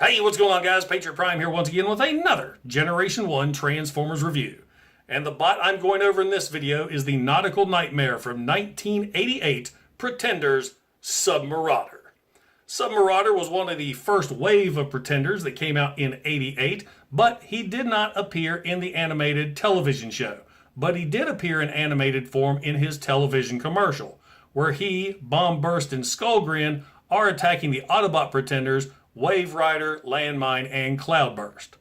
Hey, what's going on, guys? Patriot Prime here once again with another Generation 1 Transformers review. And the bot I'm going over in this video is the Nautical Nightmare from 1988 Pretenders Submarauder. Submarauder was one of the first wave of Pretenders that came out in '88, but he did not appear in the animated television show. But he did appear in animated form in his television commercial, where he, Bombburst, and Skullgrin are attacking the Autobot Pretenders Wave Rider, Landmine, and Cloudburst.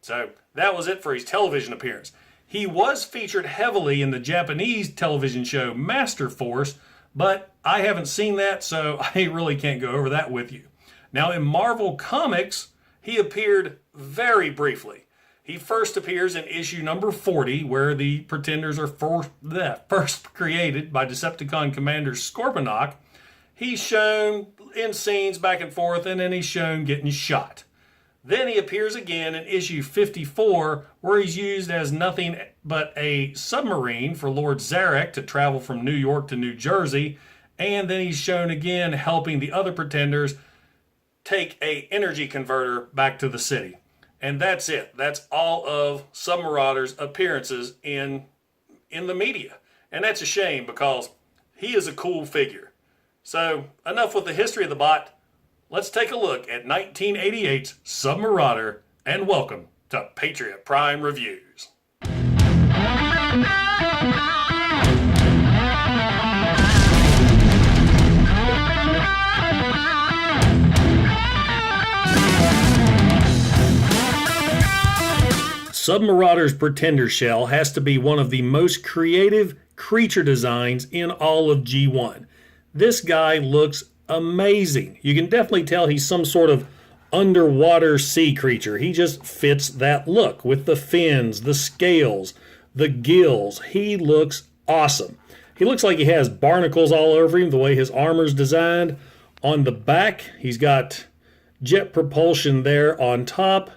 So that was it for his television appearance. He was featured heavily in the Japanese television show Master Force, but I haven't seen that, so I really can't go over that with you. Now in Marvel Comics, he appeared very briefly. He first appears in issue number 40, where the Pretenders are first created by Decepticon Commander Scorponok. He's shown in scenes back and forth, and then he's shown getting shot. Then he appears again in issue 54, where he's used as nothing but a submarine for Lord Zarek to travel from New York to New Jersey, and then he's shown again helping the other Pretenders take a energy converter back to the city. And that's it. That's all of Submarauder's appearances in the media. And that's a shame because he is a cool figure. So, enough with the history of the bot. Let's take a look at 1988's Submarauder, and welcome to Patriot Prime Reviews. Submarauder's Pretender shell has to be one of the most creative creature designs in all of G1. This guy looks amazing. You can definitely tell he's some sort of underwater sea creature. He just fits that look with the fins, the scales, the gills. He looks awesome. He looks like he has barnacles all over him, the way his armor's designed. On the back, he's got jet propulsion there on top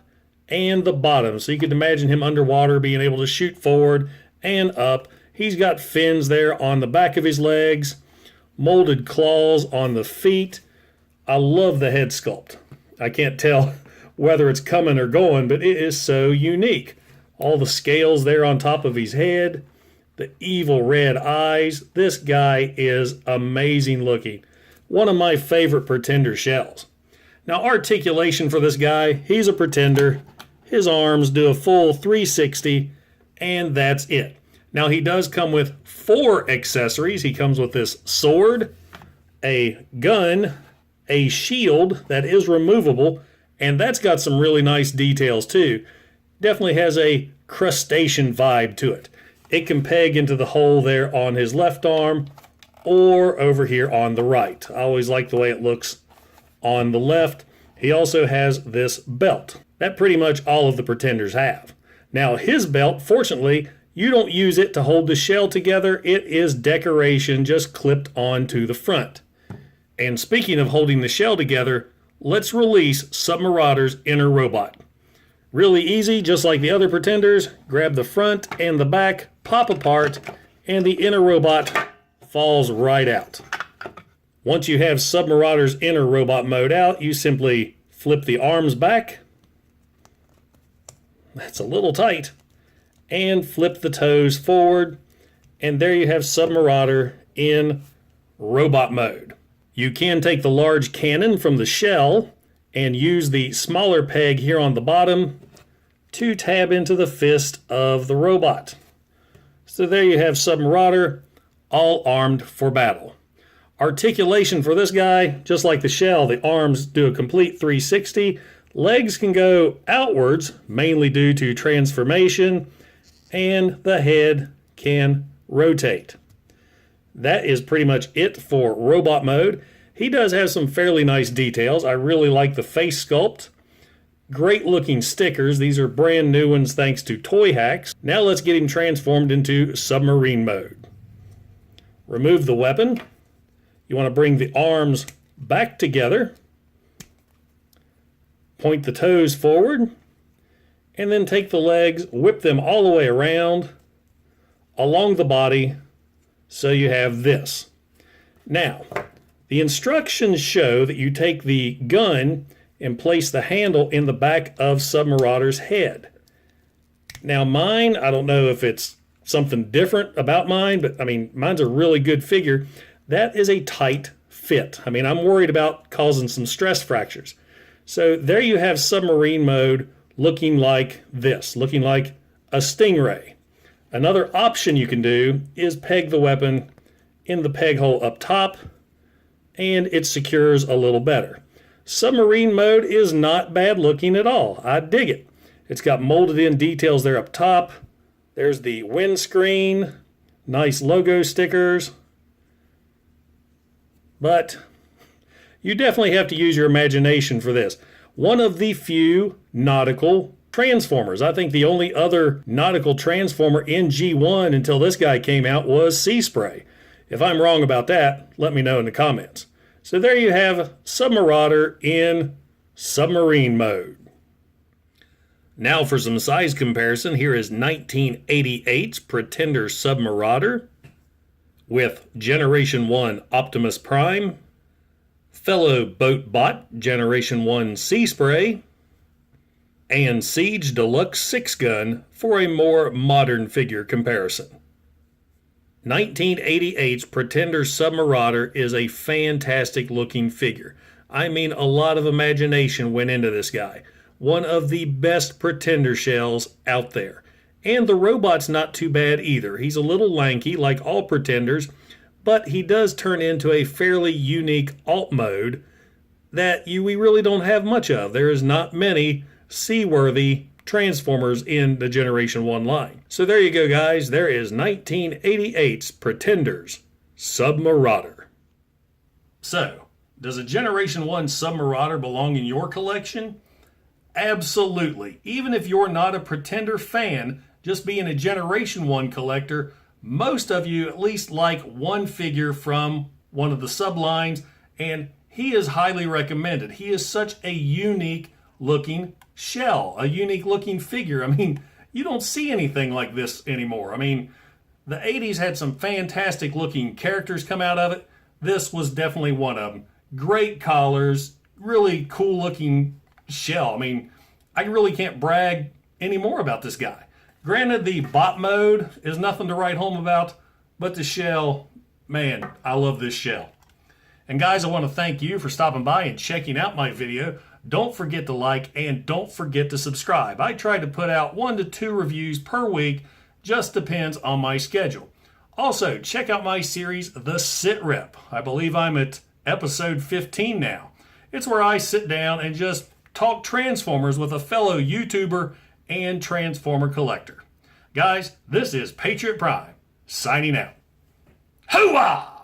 and the bottom. So you can imagine him underwater being able to shoot forward and up. He's got fins there on the back of his legs. Molded claws on the feet. I love the head sculpt. I can't tell whether it's coming or going, but it is so unique. All the scales there on top of his head, the evil red eyes. This guy is amazing looking. One of my favorite Pretender shells. Now, articulation for this guy, he's a Pretender. His arms do a full 360, and that's it. Now, he does come with 4 accessories. He comes with this sword, a gun, a shield that is removable, and that's got some really nice details too. Definitely has a crustacean vibe to it. It can peg into the hole there on his left arm or over here on the right. I always like the way it looks on the left. He also has this belt that pretty much all of the Pretenders have. Now, his belt, fortunately, you don't use it to hold the shell together. It is decoration just clipped onto the front. And speaking of holding the shell together, let's release Submarauder's inner robot. Really easy, just like the other Pretenders. Grab the front and the back, pop apart, and the inner robot falls right out. Once you have Submarauder's inner robot mode out, you simply flip the arms back. That's a little tight. And flip the toes forward, and there you have Submarauder in robot mode. You can take the large cannon from the shell and use the smaller peg here on the bottom to tab into the fist of the robot. So there you have Submarauder, all armed for battle. Articulation for this guy, just like the shell, the arms do a complete 360. Legs can go outwards, mainly due to transformation, and the head can rotate. That is pretty much it for robot mode. He does have some fairly nice details. I really like the face sculpt. Great looking stickers. These are brand new ones thanks to Toy Hacks. Now let's get him transformed into submarine mode. Remove the weapon. You want to bring the arms back together. Point the toes forward. And then take the legs, whip them all the way around along the body so you have this. Now, the instructions show that you take the gun and place the handle in the back of Submarauder's head. Now mine, I don't know if it's something different about mine, but I mean, mine's a really good figure. That is a tight fit. I mean, I'm worried about causing some stress fractures. So there you have submarine mode looking like this, looking like a Stingray. Another option you can do is peg the weapon in the peg hole up top, and it secures a little better. Submarine mode is not bad looking at all. I dig it. It's got molded in details there up top. There's the windscreen, nice logo stickers. But you definitely have to use your imagination for this. One of the few nautical transformers. I think the only other nautical transformer in G1 until this guy came out was Sea Spray. If I'm wrong about that, let me know in the comments. So there you have Submarauder in submarine mode. Now for some size comparison, here is 1988's Pretender Submarauder with Generation 1 Optimus Prime, fellow boat bot Generation 1 Sea Spray, and Siege Deluxe 6-gun for a more modern figure comparison. 1988's Pretender Submarauder is a fantastic looking figure. I mean, a lot of imagination went into this guy. One of the best Pretender shells out there. And the robot's not too bad either. He's a little lanky like all Pretenders, but he does turn into a fairly unique alt mode that we really don't have much of. There is not many seaworthy Transformers in the Generation 1 line. So there you go, guys. There is 1988's Pretender's Submarauder. So, does a Generation 1 Submarauder belong in your collection? Absolutely. Even if you're not a Pretender fan, just being a Generation 1 collector, most of you at least like one figure from one of the sublines, and he is highly recommended. He is such a unique looking shell, a unique looking figure. I mean, you don't see anything like this anymore. I mean, the 80s had some fantastic looking characters come out of it. This was definitely one of them. Great collars, really cool looking shell. I mean, I really can't brag anymore about this guy. Granted, the bot mode is nothing to write home about, but the shell, man, I love this shell. And guys, I want to thank you for stopping by and checking out my video. Don't forget to like and don't forget to subscribe. I try to put out 1 to 2 reviews per week, just depends on my schedule. Also, check out my series, The Sit Rep. I believe I'm at episode 15 now. It's where I sit down and just talk Transformers with a fellow YouTuber and Transformer collector. Guys, this is Patriot Prime, signing out. Hooah!